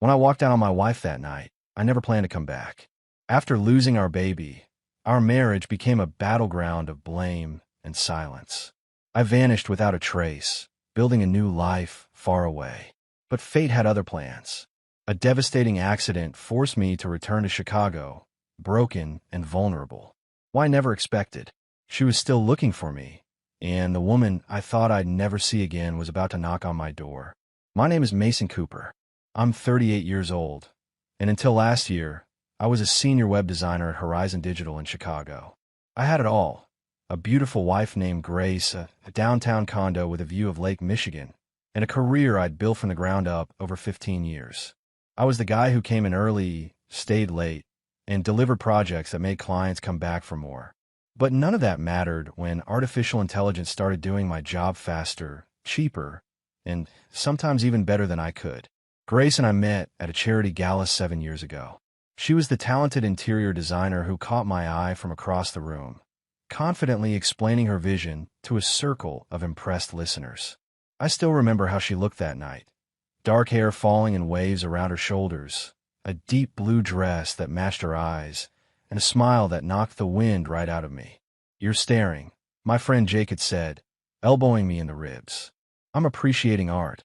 When I walked out on my wife that night, I never planned to come back. After losing our baby, our marriage became a battleground of blame and silence. I vanished without a trace, building a new life far away. But fate had other plans. A devastating accident forced me to return to Chicago, broken and vulnerable. Why, I never expected. She was still looking for me, and the woman I thought I'd never see again was about to knock on my door. My name is Mason Cooper. I'm 38 years old, and until last year, I was a senior web designer at Horizon Digital in Chicago. I had it all: a beautiful wife named Grace, a downtown condo with a view of Lake Michigan, and a career I'd built from the ground up over 15 years. I was the guy who came in early, stayed late, and delivered projects that made clients come back for more. But none of that mattered when artificial intelligence started doing my job faster, cheaper, and sometimes even better than I could. Grace and I met at a charity gala 7 years ago. She was the talented interior designer who caught my eye from across the room, confidently explaining her vision to a circle of impressed listeners. I still remember how she looked that night. Dark hair falling in waves around her shoulders, a deep blue dress that matched her eyes, and a smile that knocked the wind right out of me. "You're staring," my friend Jake had said, elbowing me in the ribs. "I'm appreciating art,"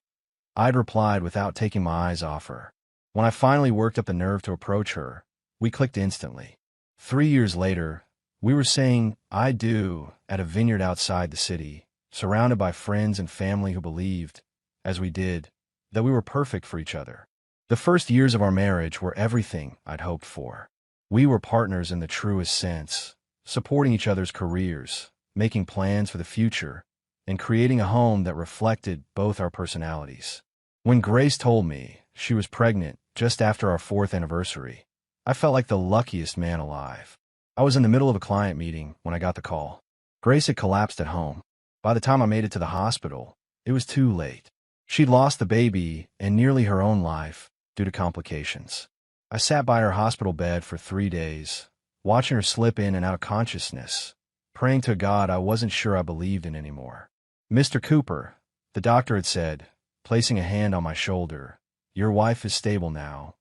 I'd replied without taking my eyes off her. When I finally worked up the nerve to approach her, we clicked instantly. 3 years later, we were saying "I do" at a vineyard outside the city, surrounded by friends and family who believed, as we did, that we were perfect for each other. The first years of our marriage were everything I'd hoped for. We were partners in the truest sense, supporting each other's careers, making plans for the future, and creating a home that reflected both our personalities. When Grace told me she was pregnant just after our 4th anniversary, I felt like the luckiest man alive. I was in the middle of a client meeting when I got the call. Grace had collapsed at home. By the time I made it to the hospital, it was too late. She'd lost the baby and nearly her own life due to complications. I sat by her hospital bed for 3 days, watching her slip in and out of consciousness, praying to God I wasn't sure I believed in anymore. "Mr. Cooper," the doctor had said, placing a hand on my shoulder, "your wife is stable now,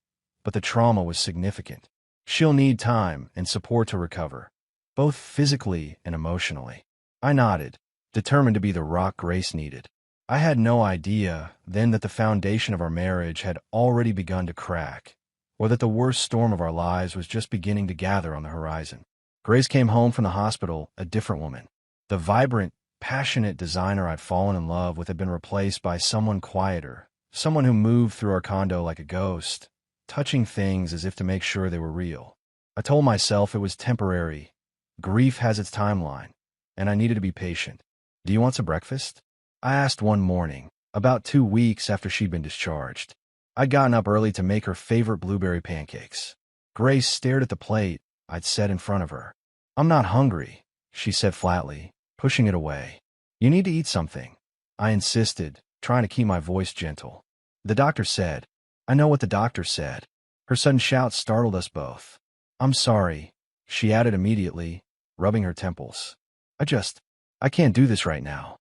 but the trauma was significant. She'll need time and support to recover, both physically and emotionally." I nodded, determined to be the rock Grace needed. I had no idea then that the foundation of our marriage had already begun to crack, or that the worst storm of our lives was just beginning to gather on the horizon. Grace came home from the hospital a different woman. The vibrant, passionate designer I'd fallen in love with had been replaced by someone quieter, someone who moved through our condo like a ghost, touching things as if to make sure they were real. I told myself it was temporary. Grief has its timeline, and I needed to be patient. "Do you want some breakfast?" I asked one morning, about 2 weeks after she'd been discharged. I'd gotten up early to make her favorite blueberry pancakes. Grace stared at the plate I'd set in front of her. "I'm not hungry," she said flatly, pushing it away. "You need to eat something," I insisted, trying to keep my voice gentle. "The doctor said." "I know what the doctor said." Her sudden shout startled us both. "I'm sorry," she added immediately, rubbing her temples. I can't do this right now."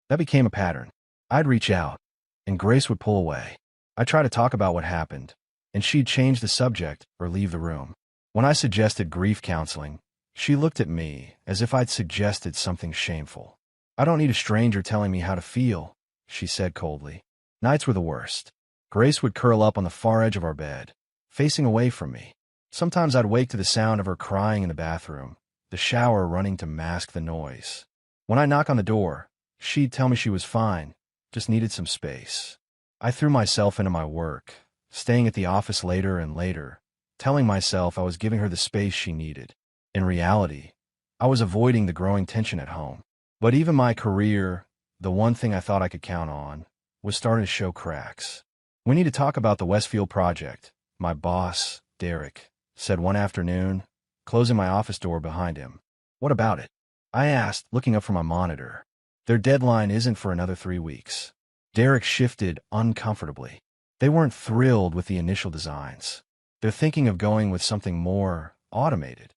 That became a pattern. I'd reach out, and Grace would pull away. I'd try to talk about what happened, and she'd change the subject or leave the room. When I suggested grief counseling, she looked at me as if I'd suggested something shameful. "I don't need a stranger telling me how to feel," she said coldly. Nights were the worst. Grace would curl up on the far edge of our bed, facing away from me. Sometimes I'd wake to the sound of her crying in the bathroom, the shower running to mask the noise. When I knock on the door, she'd tell me she was fine, just needed some space. I threw myself into my work, staying at the office later and later, telling myself I was giving her the space she needed. In reality, I was avoiding the growing tension at home. But even my career, the one thing I thought I could count on, was starting to show cracks. "We need to talk about the Westfield project," my boss, Derek, said one afternoon, closing my office door behind him. "What about it?" I asked, looking up from my monitor. "Their deadline isn't for another 3 weeks. Derek shifted uncomfortably. They weren't thrilled with the initial designs. They're thinking of going with something more automated.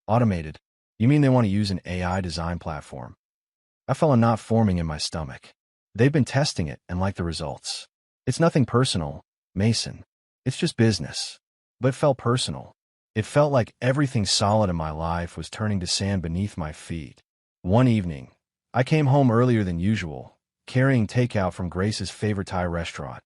Automated? You mean they want to use an AI design platform? I felt a knot forming in my stomach. They've been testing it and like the results. It's nothing personal, Mason. It's just business. But it felt personal. It felt like everything solid in my life was turning to sand beneath my feet. One evening, I came home earlier than usual, carrying takeout from Grace's favorite Thai restaurant,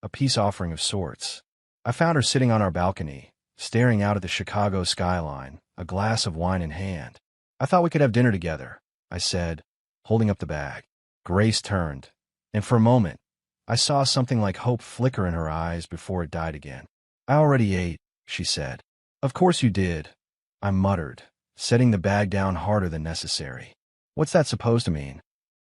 a peace offering of sorts. I found her sitting on our balcony, staring out at the Chicago skyline, a glass of wine in hand. "I thought we could have dinner together," I said, holding up the bag. Grace turned, and for a moment, I saw something like hope flicker in her eyes before it died again. "I already ate," she said. "Of course you did," I muttered, setting the bag down harder than necessary. "What's that supposed to mean?"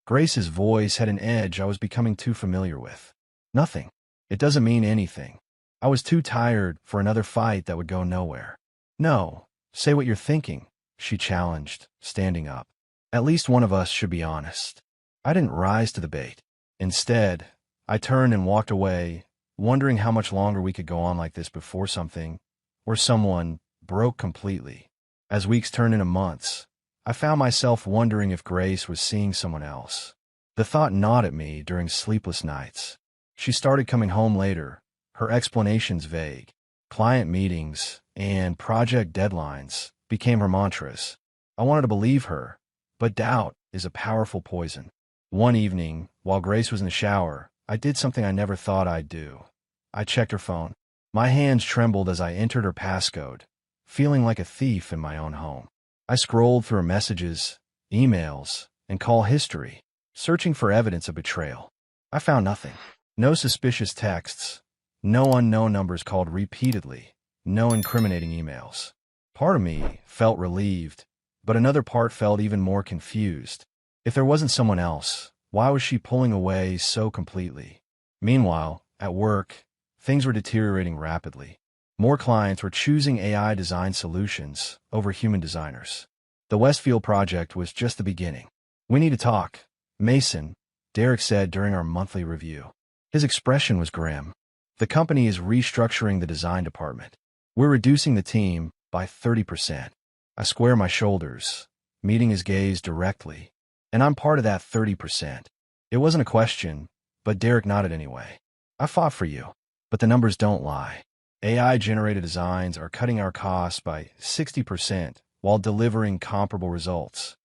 Grace's voice had an edge I was becoming too familiar with. "Nothing. It doesn't mean anything." I was too tired for another fight that would go nowhere. "No, say what you're thinking," she challenged, standing up. "At least one of us should be honest." I didn't rise to the bait. Instead, I turned and walked away, wondering how much longer we could go on like this before something, or someone, broke completely. As weeks turned into months, I found myself wondering if Grace was seeing someone else. The thought gnawed at me during sleepless nights. She started coming home later, her explanations vague. Client meetings and project deadlines became her mantras. I wanted to believe her, but doubt is a powerful poison. One evening, while Grace was in the shower, I did something I never thought I'd do. I checked her phone. My hands trembled as I entered her passcode, feeling like a thief in my own home. I scrolled through her messages, emails, and call history, searching for evidence of betrayal. I found nothing. No suspicious texts, no unknown numbers called repeatedly, no incriminating emails. Part of me felt relieved, but another part felt even more confused. If there wasn't someone else, why was she pulling away so completely? Meanwhile, at work, things were deteriorating rapidly. More clients were choosing AI design solutions over human designers. The Westfield project was just the beginning. "We need to talk, Mason," Derek said during our monthly review. His expression was grim. "The company is restructuring the design department. We're reducing the team by 30%. I square my shoulders, meeting his gaze directly. "And I'm part of that 30%. It wasn't a question, but Derek nodded anyway. "I fought for you, but the numbers don't lie. AI-generated designs are cutting our costs by 60% while delivering comparable results."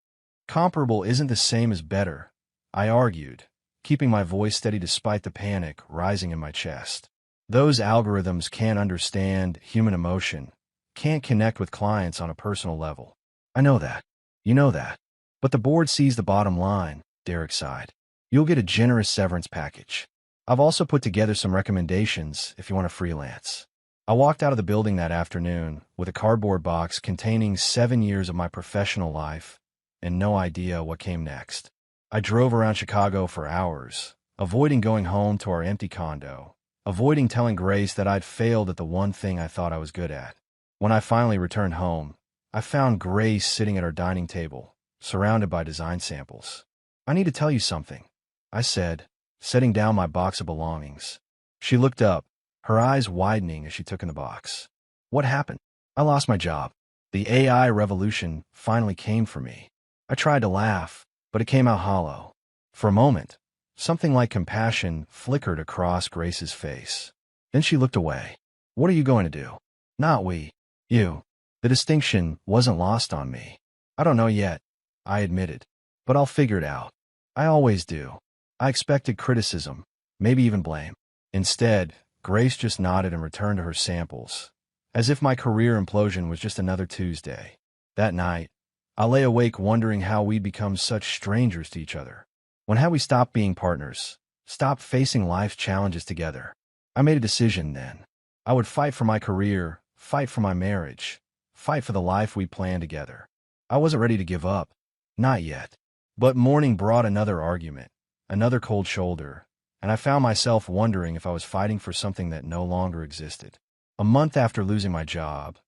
"Comparable isn't the same as better," I argued, keeping my voice steady despite the panic rising in my chest. "Those algorithms can't understand human emotion, can't connect with clients on a personal level." "I know that. You know that. But the board sees the bottom line," Derek sighed. "You'll get a generous severance package. I've also put together some recommendations if you want to freelance." I walked out of the building that afternoon with a cardboard box containing 7 years of my professional life and no idea what came next. I drove around Chicago for hours, avoiding going home to our empty condo, avoiding telling Grace that I'd failed at the one thing I thought I was good at. When I finally returned home, I found Grace sitting at our dining table, surrounded by design samples. "I need to tell you something," I said, setting down my box of belongings. She looked up, her eyes widening as she took in the box. "What happened?" "I lost my job. The AI revolution finally came for me." I tried to laugh, but it came out hollow. For a moment, something like compassion flickered across Grace's face. Then she looked away. "What are you going to do?" "Not we. You." The distinction wasn't lost on me. "I don't know yet," I admitted, "but I'll figure it out. I always do." I expected criticism, maybe even blame. Instead, Grace just nodded and returned to her samples, as if my career implosion was just another Tuesday. That night, I lay awake wondering how we'd become such strangers to each other. When had we stopped being partners, stopped facing life's challenges together? I made a decision then. I would fight for my career, fight for my marriage, fight for the life we planned together. I wasn't ready to give up. Not yet. But morning brought another argument, another cold shoulder, and I found myself wondering if I was fighting for something that no longer existed. A month after losing my job,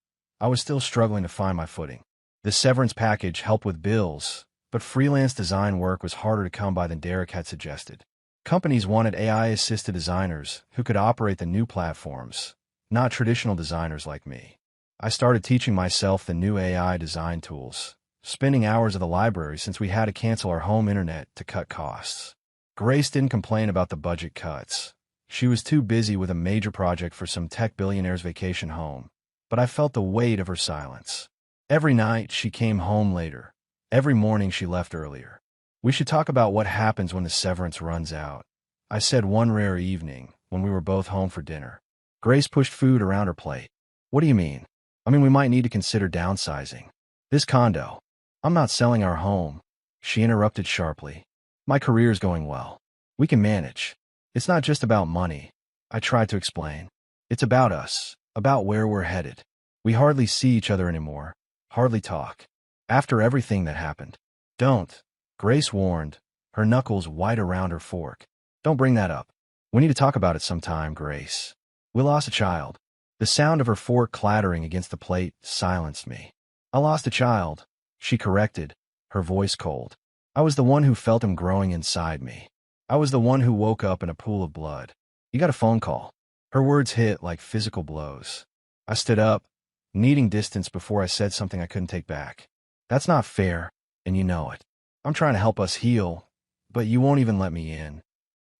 I was still struggling to find my footing. The severance package helped with bills, but freelance design work was harder to come by than Derek had suggested. Companies wanted AI-assisted designers who could operate the new platforms, not traditional designers like me. I started teaching myself the new AI design tools, spending hours at the library since we had to cancel our home internet to cut costs. Grace didn't complain about the budget cuts. She was too busy with a major project for some tech billionaire's vacation home, but I felt the weight of her silence. Every night, she came home later. Every morning, she left earlier. We should talk about what happens when the severance runs out, I said one rare evening when we were both home for dinner. Grace pushed food around her plate. What do you mean? I mean, we might need to consider downsizing. This condo. I'm not selling our home. She interrupted sharply. My career's going well. We can manage. It's not just about money, I tried to explain. It's about us, about where we're headed. We hardly see each other anymore, hardly talk. After everything that happened. Don't, Grace warned, her knuckles white around her fork. Don't bring that up. We need to talk about it sometime, Grace. We lost a child. The sound of her fork clattering against the plate silenced me. I lost a child, she corrected, her voice cold. I was the one who felt him growing inside me. I was the one who woke up in a pool of blood. You got a phone call. Her words hit like physical blows. I stood up, needing distance before I said something I couldn't take back. That's not fair, and you know it. I'm trying to help us heal, but you won't even let me in.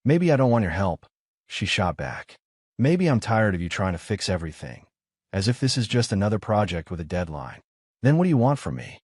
Maybe I don't want your help, she shot back. Maybe I'm tired of you trying to fix everything, as if this is just another project with a deadline. Then what do you want from me?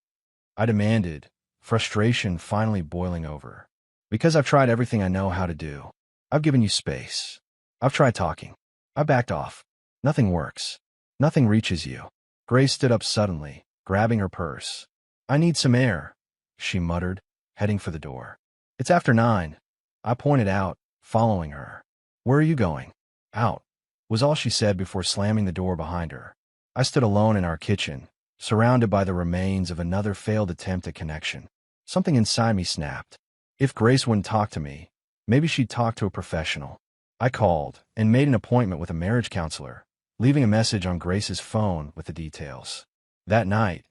I demanded, frustration finally boiling over. Because I've tried everything I know how to do. I've given you space. I've tried talking. I backed off. Nothing works. Nothing reaches you. Grace stood up suddenly, grabbing her purse. I need some air, she muttered, heading for the door. It's after 9. I pointed out, following her. Where are you going? Out, was all she said before slamming the door behind her. I stood alone in our kitchen, surrounded by the remains of another failed attempt at connection. Something inside me snapped. If Grace wouldn't talk to me, maybe she'd talk to a professional. I called and made an appointment with a marriage counselor, leaving a message on Grace's phone with the details. That night,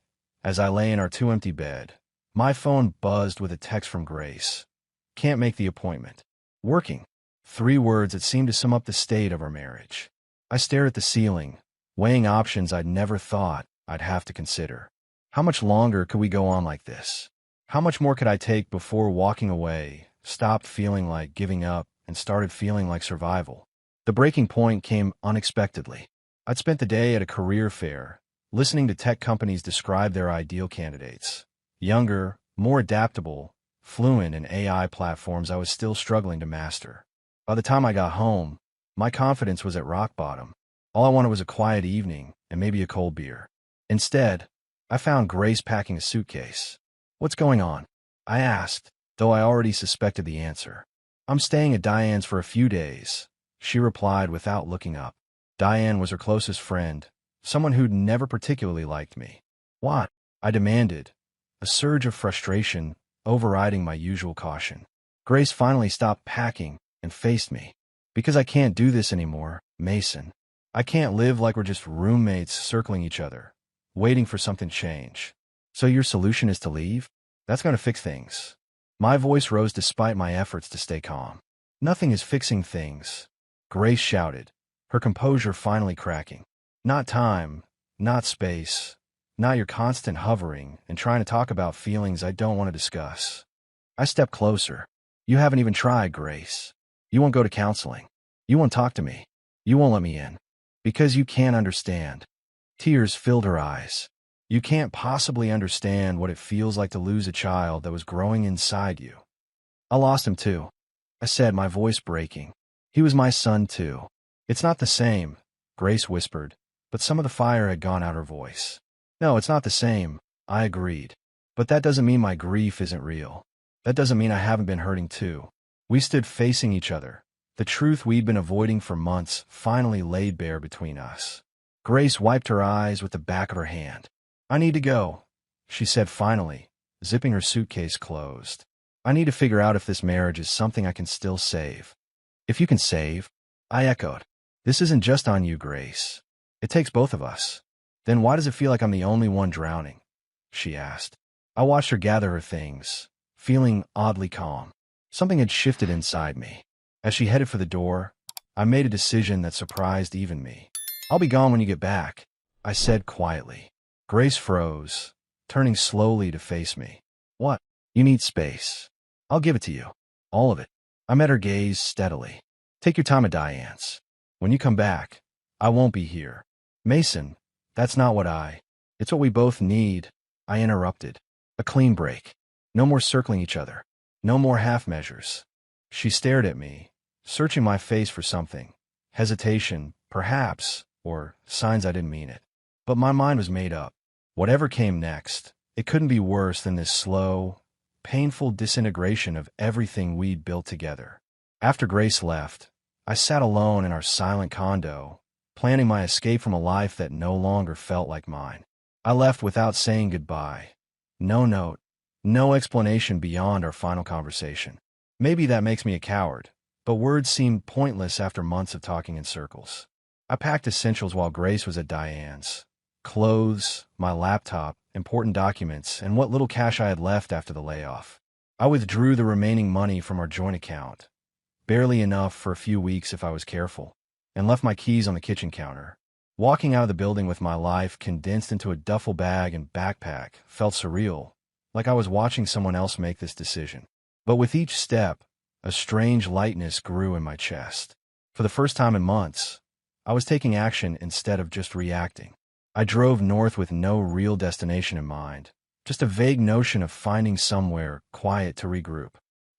as I lay in our too-empty bed, my phone buzzed with a text from Grace. Can't make the appointment. Working. 3 words that seemed to sum up the state of our marriage. I stared at the ceiling, weighing options I'd never thought I'd have to consider. How much longer could we go on like this? How much more could I take before walking away, stopped feeling like giving up, and started feeling like survival? The breaking point came unexpectedly. I'd spent the day at a career fair, listening to tech companies describe their ideal candidates. Younger, more adaptable, fluent in AI platforms I was still struggling to master. By the time I got home, my confidence was at rock bottom. All I wanted was a quiet evening and maybe a cold beer. Instead, I found Grace packing a suitcase. What's going on? I asked, though I already suspected the answer. I'm staying at Diane's for a few days, she replied without looking up. Diane was her closest friend, someone who'd never particularly liked me. What? I demanded, a surge of frustration overriding my usual caution. Grace finally stopped packing and faced me. Because I can't do this anymore, Mason. I can't live like we're just roommates circling each other, waiting for something to change. So your solution is to leave? That's going to fix things. My voice rose despite my efforts to stay calm. Nothing is fixing things, Grace shouted, her composure finally cracking. Not time, not space, not your constant hovering and trying to talk about feelings I don't want to discuss. I stepped closer. You haven't even tried, Grace. You won't go to counseling. You won't talk to me. You won't let me in. Because you can't understand. Tears filled her eyes. You can't possibly understand what it feels like to lose a child that was growing inside you. I lost him too, I said, my voice breaking. He was my son too. It's not the same, Grace whispered, but some of the fire had gone out her voice. No, it's not the same, I agreed. But that doesn't mean my grief isn't real. That doesn't mean I haven't been hurting too. We stood facing each other. The truth we'd been avoiding for months finally laid bare between us. Grace wiped her eyes with the back of her hand. I need to go, she said finally, zipping her suitcase closed. I need to figure out if this marriage is something I can still save. If you can save, I echoed. This isn't just on you, Grace. It takes both of us. Then why does it feel like I'm the only one drowning? She asked. I watched her gather her things, feeling oddly calm. Something had shifted inside me. As she headed for the door, I made a decision that surprised even me. I'll be gone when you get back, I said quietly. Grace froze, turning slowly to face me. What? You need space. I'll give it to you. All of it. I met her gaze steadily. Take your time at Diane's. When you come back, I won't be here. Mason, that's not what It's what we both need, I interrupted. A clean break. No more circling each other. No more half measures. She stared at me, searching my face for something. Hesitation, perhaps, or signs I didn't mean it. But my mind was made up. Whatever came next, it couldn't be worse than this slow, painful disintegration of everything we'd built together. After Grace left, I sat alone in our silent condo, planning my escape from a life that no longer felt like mine. I left without saying goodbye. No note, no explanation beyond our final conversation. Maybe that makes me a coward, but words seemed pointless after months of talking in circles. I packed essentials while Grace was at Diane's. Clothes, my laptop, important documents, and what little cash I had left after the layoff. I withdrew the remaining money from our joint account, barely enough for a few weeks if I was careful, and left my keys on the kitchen counter. Walking out of the building with my life condensed into a duffel bag and backpack felt surreal, like I was watching someone else make this decision. But with each step, a strange lightness grew in my chest. For the first time in months, I was taking action instead of just reacting. I drove north with no real destination in mind, just a vague notion of finding somewhere quiet to regroup.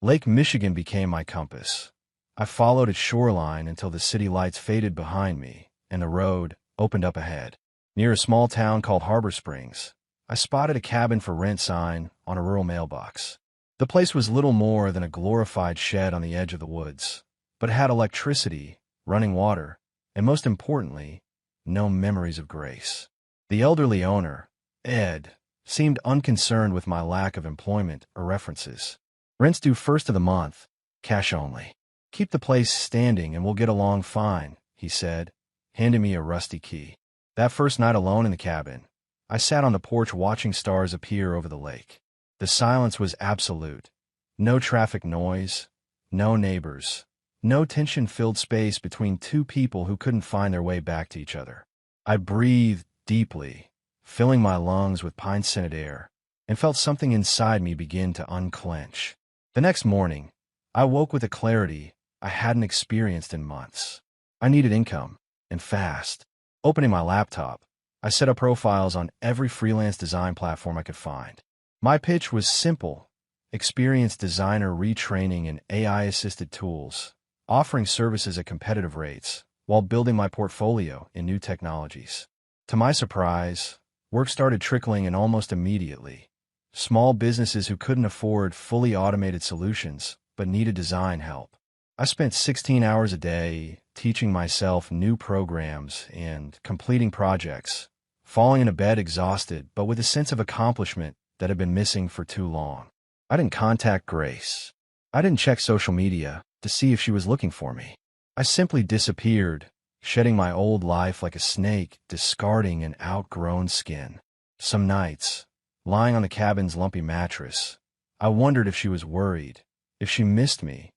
Lake Michigan became my compass. I followed its shoreline until the city lights faded behind me and the road opened up ahead. Near a small town called Harbor Springs, I spotted a cabin for rent sign on a rural mailbox. The place was little more than a glorified shed on the edge of the woods, but it had electricity, running water, and most importantly, no memories of Grace. The elderly owner, Ed, seemed unconcerned with my lack of employment or references. Rent's due first of the month, cash only. Keep the place standing and we'll get along fine, he said, handing me a rusty key. That first night alone in the cabin, I sat on the porch watching stars appear over the lake. The silence was absolute. No traffic noise, no neighbors, no tension-filled space between two people who couldn't find their way back to each other. I breathed deeply, filling my lungs with pine-scented air, and felt something inside me begin to unclench. The next morning, I woke with a clarity I hadn't experienced in months. I needed income, and fast. Opening my laptop, I set up profiles on every freelance design platform I could find. My pitch was simple: experienced designer retraining in AI-assisted tools, offering services at competitive rates, while building my portfolio in new technologies. To my surprise, work started trickling in almost immediately. Small businesses who couldn't afford fully automated solutions but needed design help. I spent 16 hours a day teaching myself new programs and completing projects, falling into bed exhausted but with a sense of accomplishment that had been missing for too long. I didn't contact Grace. I didn't check social media to see if she was looking for me. I simply disappeared, shedding my old life like a snake discarding an outgrown skin. Some nights, lying on the cabin's lumpy mattress, I wondered if she was worried, if she missed me,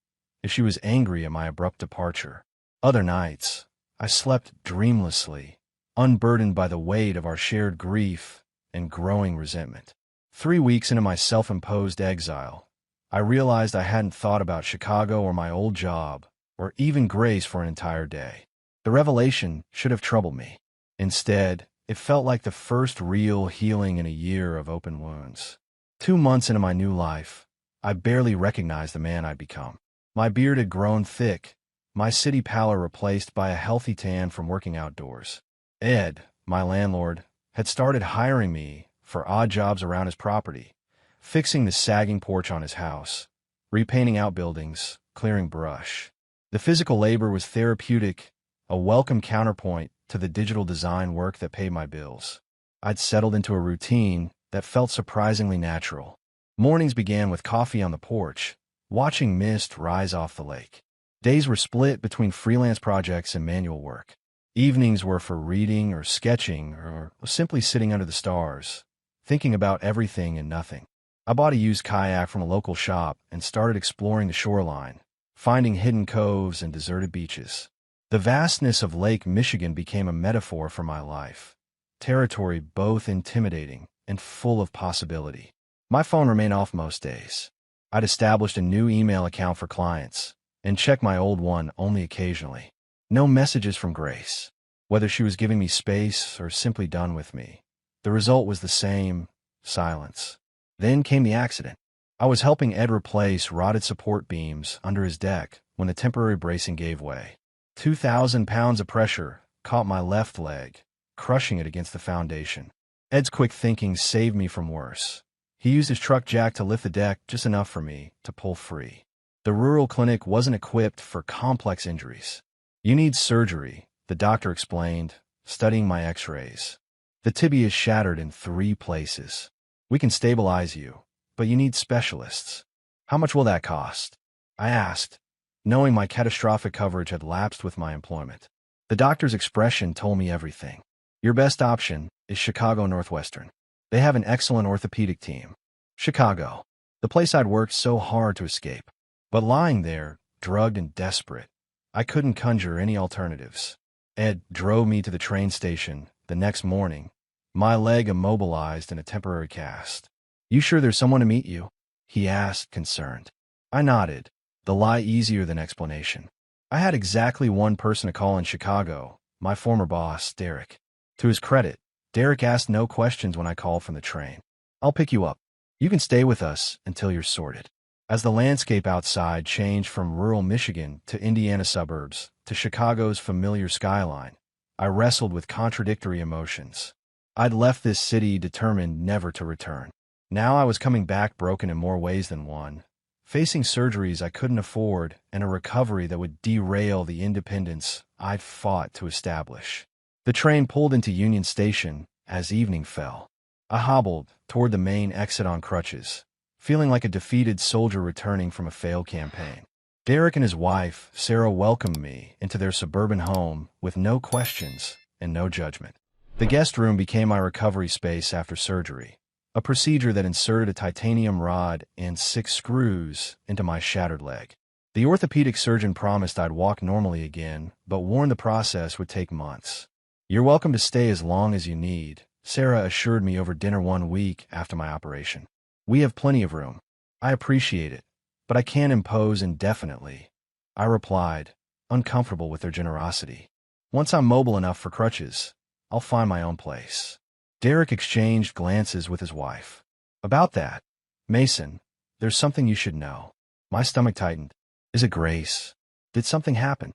if she was angry at my abrupt departure. Other nights, I slept dreamlessly, unburdened by the weight of our shared grief and growing resentment. 3 weeks into my self-imposed exile, I realized I hadn't thought about Chicago or my old job, or even Grace for an entire day. The revelation should have troubled me. Instead, it felt like the first real healing in a year of open wounds. 2 months into my new life, I barely recognized the man I'd become. My beard had grown thick, my city pallor replaced by a healthy tan from working outdoors. Ed, my landlord, had started hiring me for odd jobs around his property, fixing the sagging porch on his house, repainting outbuildings, clearing brush. The physical labor was therapeutic, a welcome counterpoint to the digital design work that paid my bills. I'd settled into a routine that felt surprisingly natural. Mornings began with coffee on the porch, watching mist rise off the lake. Days were split between freelance projects and manual work. Evenings were for reading or sketching or simply sitting under the stars, thinking about everything and nothing. I bought a used kayak from a local shop and started exploring the shoreline, finding hidden coves and deserted beaches. The vastness of Lake Michigan became a metaphor for my life, territory both intimidating and full of possibility. My phone remained off most days. I'd established a new email account for clients, and check my old one only occasionally. No messages from Grace. Whether she was giving me space or simply done with me, the result was the same: silence. Then came the accident. I was helping Ed replace rotted support beams under his deck when the temporary bracing gave way. 2,000 pounds of pressure caught my left leg, crushing it against the foundation. Ed's quick thinking saved me from worse. He used his truck jack to lift the deck just enough for me to pull free. The rural clinic wasn't equipped for complex injuries. "You need surgery," the doctor explained, studying my x-rays. "The tibia is shattered in 3 places. We can stabilize you, but you need specialists." "How much will that cost?" I asked, knowing my catastrophic coverage had lapsed with my employment. The doctor's expression told me everything. "Your best option is Chicago Northwestern. They have an excellent orthopedic team." Chicago, the place I'd worked so hard to escape. But lying there, drugged and desperate, I couldn't conjure any alternatives. Ed drove me to the train station the next morning, my leg immobilized in a temporary cast. "You sure there's someone to meet you?" he asked, concerned. I nodded, the lie easier than explanation. I had exactly one person to call in Chicago, my former boss, Derek. To his credit, Derek asked no questions when I called from the train. "I'll pick you up. You can stay with us until you're sorted." As the landscape outside changed from rural Michigan to Indiana suburbs to Chicago's familiar skyline, I wrestled with contradictory emotions. I'd left this city determined never to return. Now I was coming back broken in more ways than one, facing surgeries I couldn't afford and a recovery that would derail the independence I'd fought to establish. The train pulled into Union Station as evening fell. I hobbled toward the main exit on crutches, feeling like a defeated soldier returning from a failed campaign. Derek and his wife, Sarah, welcomed me into their suburban home with no questions and no judgment. The guest room became my recovery space after surgery, a procedure that inserted a titanium rod and 6 screws into my shattered leg. The orthopedic surgeon promised I'd walk normally again, but warned the process would take months. "You're welcome to stay as long as you need," Sarah assured me over dinner one week after my operation. "We have plenty of room." "I appreciate it, but I can't impose indefinitely," I replied, uncomfortable with their generosity. "Once I'm mobile enough for crutches, I'll find my own place." Derek exchanged glances with his wife. "About that, Mason, there's something you should know." My stomach tightened. "Is it Grace? Did something happen?"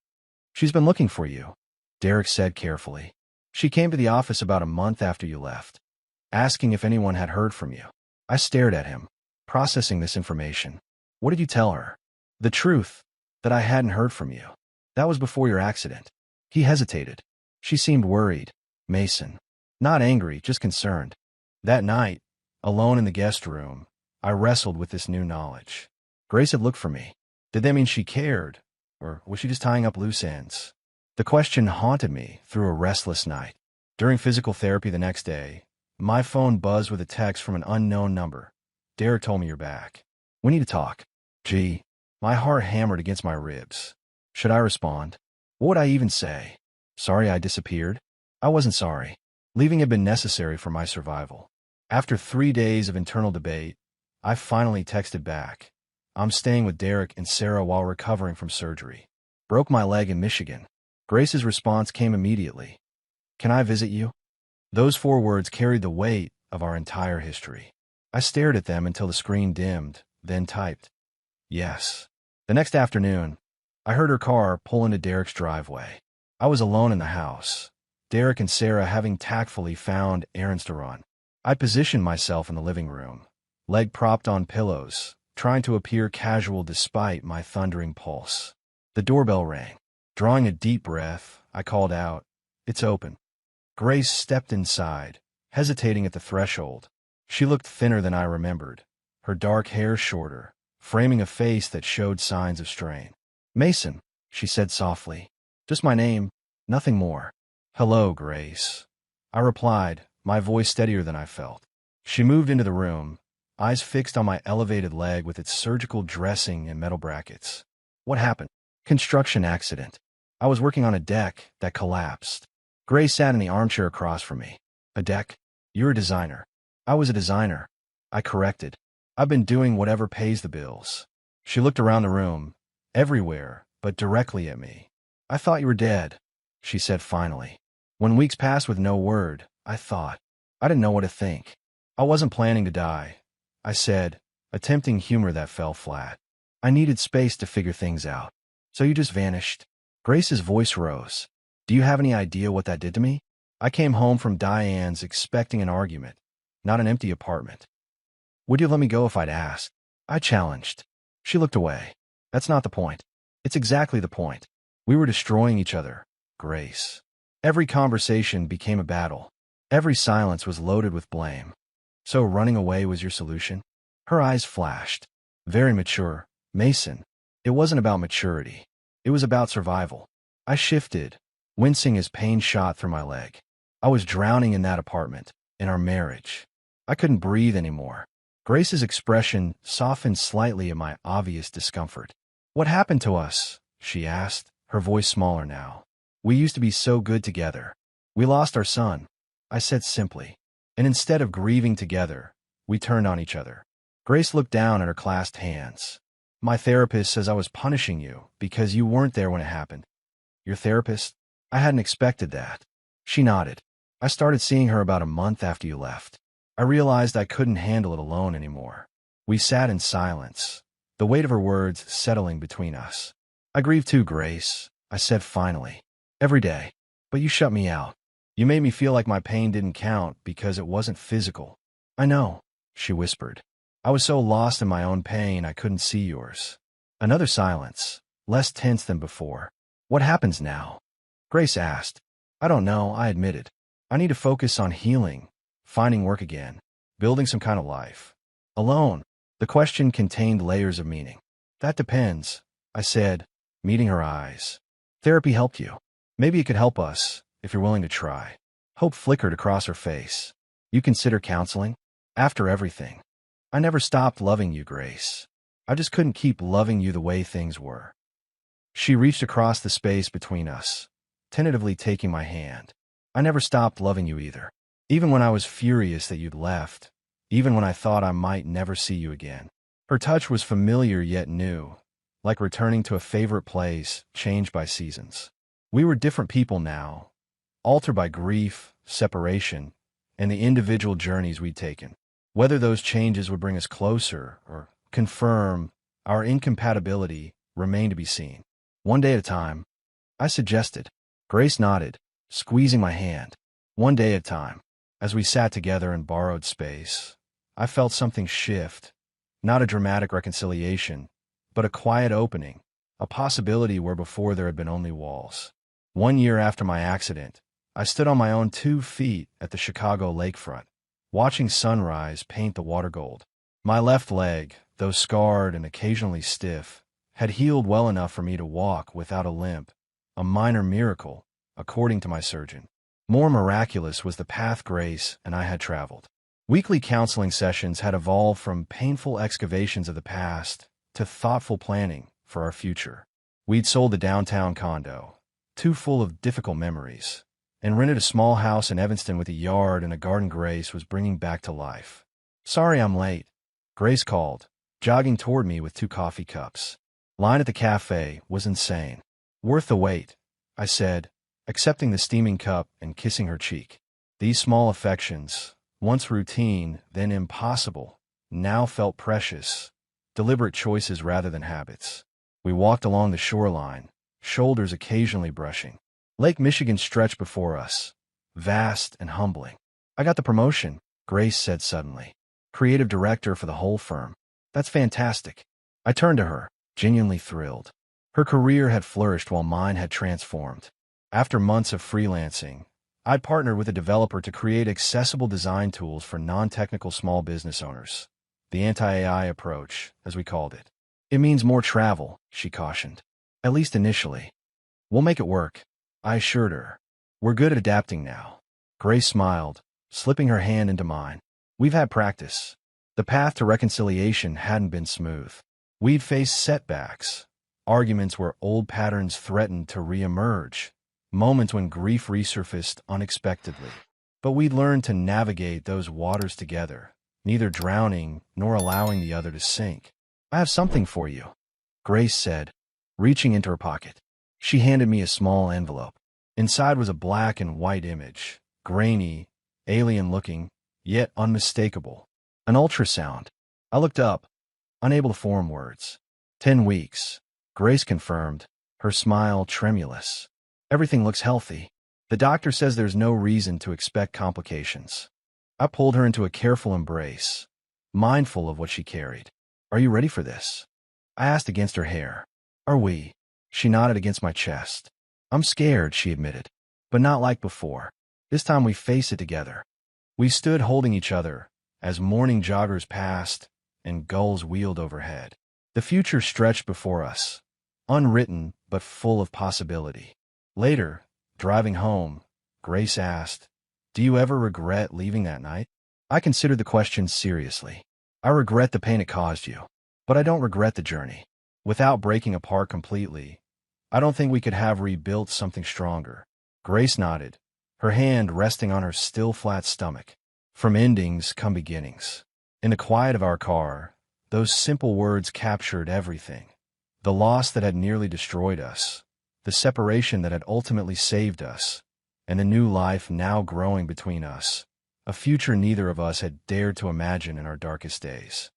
"She's been looking for you," Derek said carefully. "She came to the office about a month after you left, asking if anyone had heard from you." I stared at him, processing this information. "What did you tell her?" "The truth, that I hadn't heard from you. That was before your accident." He hesitated. "She seemed worried, Mason." "Not angry, just concerned." That night, alone in the guest room, I wrestled with this new knowledge. Grace had looked for me. Did that mean she cared, or was she just tying up loose ends? The question haunted me through a restless night. During physical therapy the next day, my phone buzzed with a text from an unknown number. "Derek told me you're back. We need to talk." Gee, my heart hammered against my ribs. Should I respond? What would I even say? Sorry I disappeared? I wasn't sorry. Leaving had been necessary for my survival. After 3 days of internal debate, I finally texted back. "I'm staying with Derek and Sarah while recovering from surgery. Broke my leg in Michigan." Grace's response came immediately. "Can I visit you?" Those 4 words carried the weight of our entire history. I stared at them until the screen dimmed, then typed, "Yes." The next afternoon, I heard her car pull into Derek's driveway. I was alone in the house, Derek and Sarah having tactfully found errands to run. I positioned myself in the living room, leg propped on pillows, trying to appear casual despite my thundering pulse. The doorbell rang. Drawing a deep breath, I called out, "It's open." Grace stepped inside, hesitating at the threshold. She looked thinner than I remembered, her dark hair shorter, framing a face that showed signs of strain. "Mason," she said softly. "Just my name, nothing more." "Hello, Grace," I replied, my voice steadier than I felt. She moved into the room, eyes fixed on my elevated leg with its surgical dressing and metal brackets. "What happened?" "Construction accident. I was working on a deck that collapsed." Grace sat in the armchair across from me. "A deck? You're a designer." "I was a designer," I corrected. "I've been doing whatever pays the bills." She looked around the room, everywhere, but directly at me. "I thought you were dead," she said finally. When weeks passed with no word, I thought. I didn't know what to think. "I wasn't planning to die," I said, attempting humor that fell flat. "I needed space to figure things out." "So you just vanished?" Grace's voice rose. "Do you have any idea what that did to me? I came home from Diane's expecting an argument, not an empty apartment." "Would you let me go if I'd asked?" I challenged. She looked away. "That's not the point." "It's exactly the point. We were destroying each other, Grace." Every conversation became a battle. Every silence was loaded with blame. "So running away was your solution?" Her eyes flashed. "Very mature, Mason." It wasn't about maturity. It was about survival. I shifted, wincing as pain shot through my leg. I was drowning in that apartment, in our marriage. I couldn't breathe anymore. Grace's expression softened slightly at my obvious discomfort. "What happened to us?" she asked, her voice smaller now. "We used to be so good together." "We lost our son," I said simply. "And instead of grieving together, we turned on each other." Grace looked down at her clasped hands. "My therapist says I was punishing you because you weren't there when it happened." "Your therapist?" I hadn't expected that. She nodded. "I started seeing her about a month after you left. I realized I couldn't handle it alone anymore." We sat in silence, the weight of her words settling between us. "I grieve too, Grace," I said finally. "Every day. But you shut me out. You made me feel like my pain didn't count because it wasn't physical." "I know," she whispered. "I was so lost in my own pain I couldn't see yours." Another silence, less tense than before. "What happens now?" Grace asked. "I don't know," I admitted. "I need to focus on healing, finding work again, building some kind of life. Alone." The question contained layers of meaning. "That depends," I said, meeting her eyes. "Therapy helped you. Maybe it could help us, if you're willing to try." Hope flickered across her face. "You consider counseling?" "After everything. I never stopped loving you, Grace. I just couldn't keep loving you the way things were." She reached across the space between us, tentatively taking my hand. "I never stopped loving you either. Even when I was furious that you'd left. Even when I thought I might never see you again." Her touch was familiar yet new, like returning to a favorite place, changed by seasons. We were different people now, altered by grief, separation, and the individual journeys we'd taken. Whether those changes would bring us closer or confirm our incompatibility remained to be seen. "One day at a time," I suggested. Grace nodded, squeezing my hand. "One day at a time." As we sat together in borrowed space, I felt something shift, not a dramatic reconciliation, but a quiet opening, a possibility where before there had been only walls. 1 year after my accident, I stood on my own 2 feet at the Chicago lakefront, watching sunrise paint the water gold. My left leg, though scarred and occasionally stiff, had healed well enough for me to walk without a limp, a minor miracle, according to my surgeon. More miraculous was the path Grace and I had traveled. Weekly counseling sessions had evolved from painful excavations of the past to thoughtful planning for our future. We'd sold the downtown condo, too full of difficult memories, and rented a small house in Evanston with a yard and a garden Grace was bringing back to life. "Sorry I'm late," Grace called, jogging toward me with 2 coffee cups. Line at the cafe was insane. "Worth the wait," I said, accepting the steaming cup and kissing her cheek. These small affections, once routine, then impossible, now felt precious, deliberate choices rather than habits. We walked along the shoreline, shoulders occasionally brushing. Lake Michigan stretched before us, vast and humbling. "I got the promotion," Grace said suddenly. "Creative director for the whole firm." "That's fantastic." I turned to her, genuinely thrilled. Her career had flourished while mine had transformed. After months of freelancing, I'd partnered with a developer to create accessible design tools for non-technical small business owners. The anti-AI approach, as we called it. "It means more travel," she cautioned. "At least initially." "We'll make it work," I assured her. "We're good at adapting now." Grace smiled, slipping her hand into mine. "We've had practice." The path to reconciliation hadn't been smooth. We'd faced setbacks, arguments where old patterns threatened to reemerge, moments when grief resurfaced unexpectedly. But we'd learned to navigate those waters together, neither drowning nor allowing the other to sink. "I have something for you," Grace said, Reaching into her pocket, she handed me a small envelope. Inside was a black and white image, grainy, alien-looking, yet unmistakable. An ultrasound. I looked up, unable to form words. 10 weeks. Grace confirmed, her smile tremulous. Everything looks healthy. The doctor says there's no reason to expect complications. I pulled her into a careful embrace, mindful of what she carried. Are you ready for this? I asked against her hair. Are we? She nodded against my chest. I'm scared, she admitted, but not like before. This time we face it together. We stood holding each other as morning joggers passed and gulls wheeled overhead. The future stretched before us, unwritten but full of possibility. Later, driving home, Grace asked, "Do you ever regret leaving that night?" I considered the question seriously. I regret the pain it caused you, but I don't regret the journey. Without breaking apart completely, I don't think we could have rebuilt something stronger. Grace nodded, her hand resting on her still flat stomach. From endings come beginnings. In the quiet of our car, those simple words captured everything. The loss that had nearly destroyed us, the separation that had ultimately saved us, and the new life now growing between us, a future neither of us had dared to imagine in our darkest days.